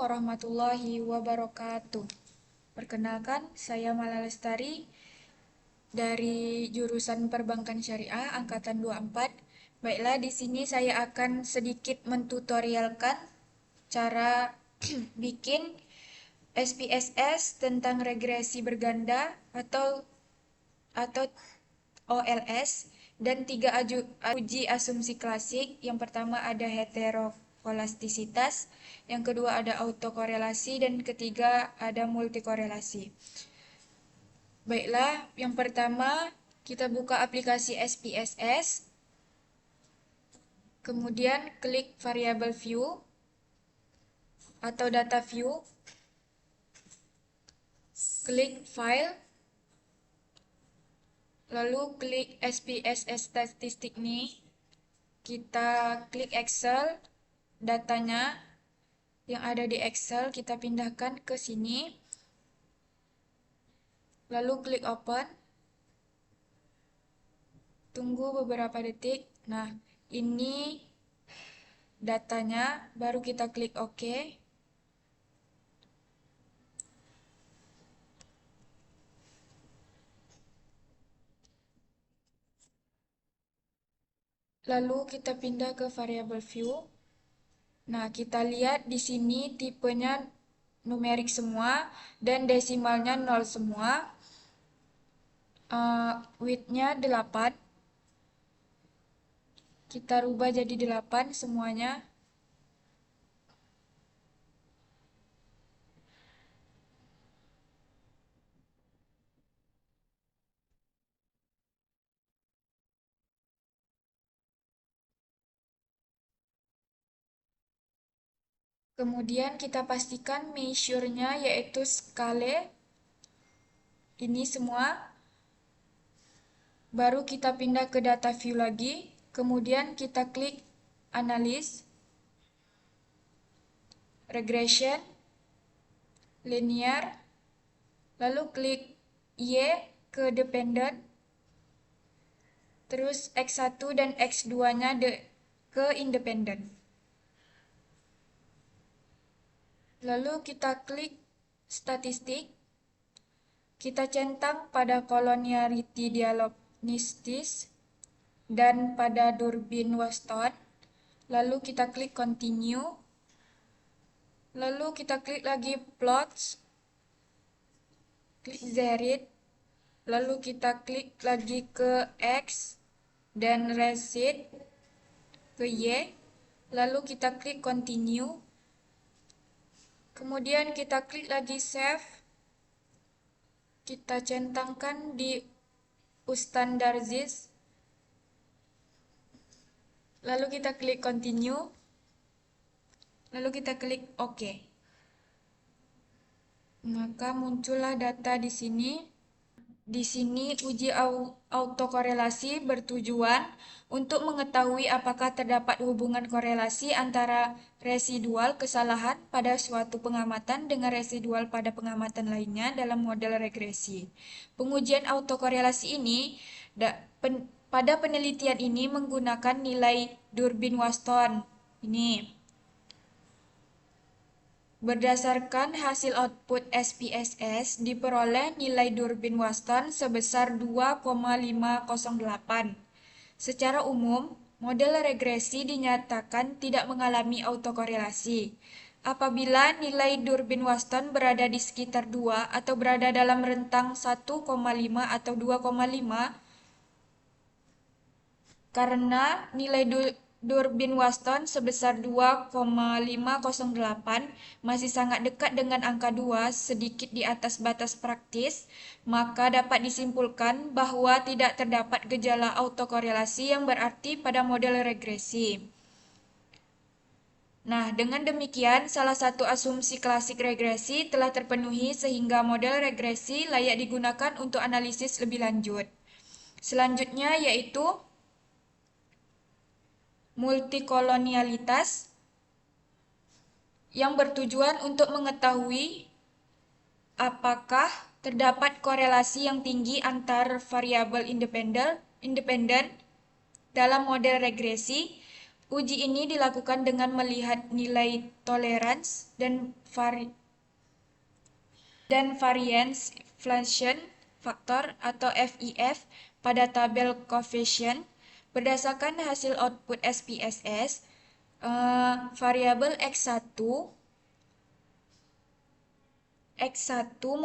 warahmatullahi wabarakatuh. Perkenalkan, saya Mala Lestari dari jurusan Perbankan Syariah angkatan 24. Baiklah, di sini saya akan sedikit mentutorialkan cara bikin SPSS tentang regresi berganda atau OLS dan 3 uji asumsi klasik. Yang pertama ada heterokolastisitas, yang kedua ada autokorelasi, dan ketiga ada multikorelasi. Baiklah, yang pertama kita buka aplikasi SPSS, kemudian klik variable view atau data view, klik file, lalu klik SPSS statistik nih. Kita klik Excel, datanya yang ada di Excel kita pindahkan ke sini. Lalu klik open. Tunggu beberapa detik. Nah, ini datanya, baru kita klik OK. Lalu kita pindah ke variable view. Nah, kita lihat di sini tipenya numerik semua dan desimalnya 0 semua. Width-nya 8. Kita rubah jadi 8 semuanya. Kemudian kita pastikan measure-nya yaitu skala. Ini semua. Baru kita pindah ke data view lagi. Kemudian kita klik analysis, regression, linear, lalu klik Y ke dependent, terus X1 dan X2-nya ke independent. Lalu kita klik statistik, kita centang pada collinearity diagnostics dan pada Durbin-Waston. Lalu kita klik continue. Lalu kita klik lagi plots, klik zerid, lalu kita klik lagi ke X dan reset ke Y, lalu kita klik continue. Kemudian kita klik lagi save, kita centangkan di Ustandardized, lalu kita klik continue, lalu kita klik OK. Maka muncullah data di sini. Di sini uji autokorelasi bertujuan untuk mengetahui apakah terdapat hubungan korelasi antara residual kesalahan pada suatu pengamatan dengan residual pada pengamatan lainnya dalam model regresi. Pengujian autokorelasi ini pada penelitian ini menggunakan nilai Durbin-Waston. Ini berdasarkan hasil output SPSS, diperoleh nilai Durbin-Waston sebesar 2,508. Secara umum, model regresi dinyatakan tidak mengalami autokorelasi. Apabila nilai Durbin-Waston berada di sekitar 2 atau berada dalam rentang 1,5 atau 2,5, karena nilai Durbin-Waston sebesar 2,508 masih sangat dekat dengan angka 2, sedikit di atas batas praktis, maka dapat disimpulkan bahwa tidak terdapat gejala autokorelasi yang berarti pada model regresi. Nah, dengan demikian, salah satu asumsi klasik regresi telah terpenuhi sehingga model regresi layak digunakan untuk analisis lebih lanjut. Selanjutnya yaitu multikolonialitas, yang bertujuan untuk mengetahui apakah terdapat korelasi yang tinggi antar variabel independen dalam model regresi. Uji ini dilakukan dengan melihat nilai tolerans dan variance inflation factor atau FIF pada tabel koefisien. Berdasarkan hasil output SPSS, variabel X1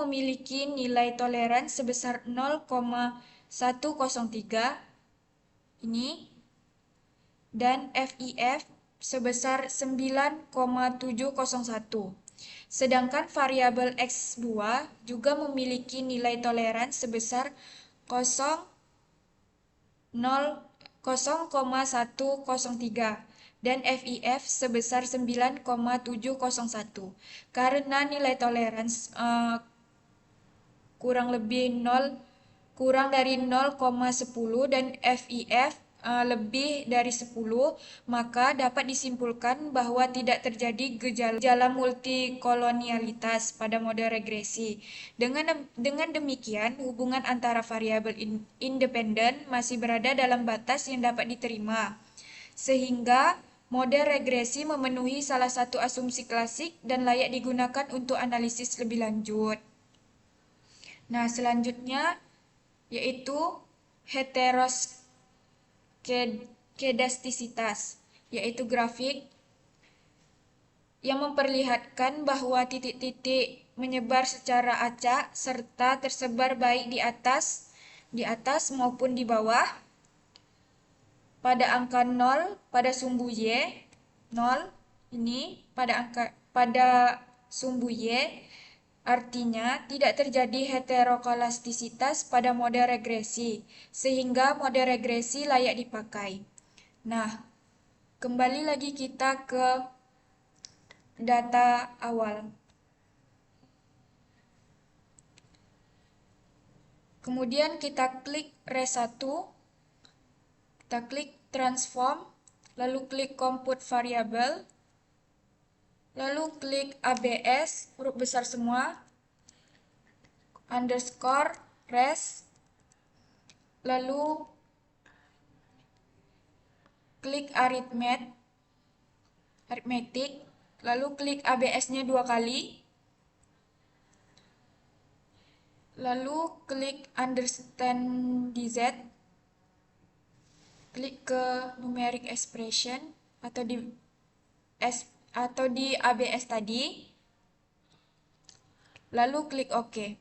memiliki nilai toleransi sebesar 0,103 ini dan FIF sebesar 9,701. Sedangkan variabel X2 juga memiliki nilai toleransi sebesar 0,103 dan FIF sebesar 9,701. Karena nilai toleransi kurang dari 0,10 dan FIF lebih dari 10, maka dapat disimpulkan bahwa tidak terjadi gejala multikolonialitas pada model regresi. Dengan demikian, hubungan antara variabel independen masih berada dalam batas yang dapat diterima, sehingga model regresi memenuhi salah satu asumsi klasik dan layak digunakan untuk analisis lebih lanjut. Nah, selanjutnya yaitu heteroskedastisitas, yaitu grafik yang memperlihatkan bahwa titik-titik menyebar secara acak serta tersebar baik di atas maupun di bawah pada angka 0 pada sumbu Y, 0 ini pada sumbu Y. Artinya, tidak terjadi heterokalastisitas pada model regresi, sehingga model regresi layak dipakai. Nah, kembali lagi kita ke data awal. Kemudian kita klik res1, kita klik transform, lalu klik compute variable, lalu klik ABS, huruf besar semua, underscore res, lalu klik arithmetic, lalu klik ABS-nya 2 kali, lalu klik understand DZ, klik ke numeric expression atau di ABS tadi, lalu klik OK.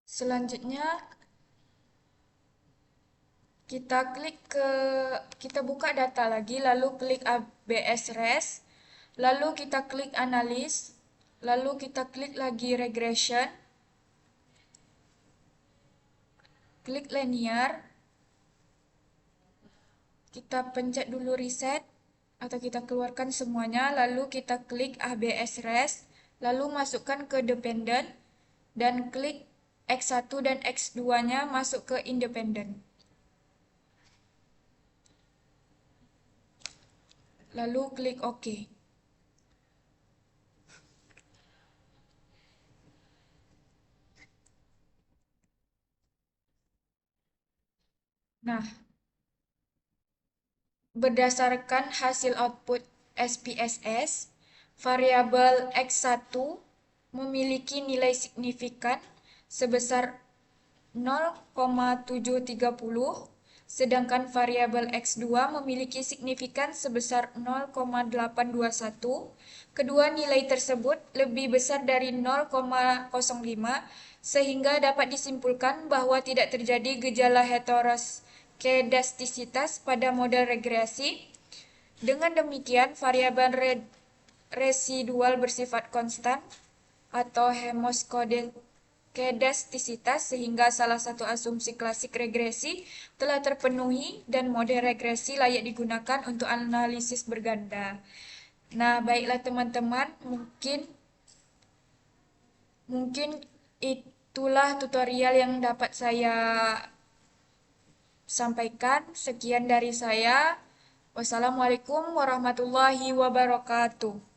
Selanjutnya kita buka data lagi, lalu klik ABS res, lalu kita klik analis, lalu kita klik lagi regression, klik linear, kita pencet dulu reset atau kita keluarkan semuanya, lalu kita klik ABS res, lalu masukkan ke dependent dan klik X1 dan X2-nya masuk ke independent. Lalu klik OK. Nah, berdasarkan hasil output SPSS, variabel X1 memiliki nilai signifikan sebesar 0,730, sedangkan variabel X2 memiliki signifikan sebesar 0,821. Kedua nilai tersebut lebih besar dari 0,05, sehingga dapat disimpulkan bahwa tidak terjadi gejala heteroskedastisitas pada model regresi. Dengan demikian, variabel residual bersifat konstan atau homoskedastisitas, sehingga salah satu asumsi klasik regresi telah terpenuhi dan model regresi layak digunakan untuk analisis berganda. Nah, baiklah teman-teman, mungkin itulah tutorial yang dapat saya sampaikan. Sekian dari saya. Wassalamualaikum warahmatullahi wabarakatuh.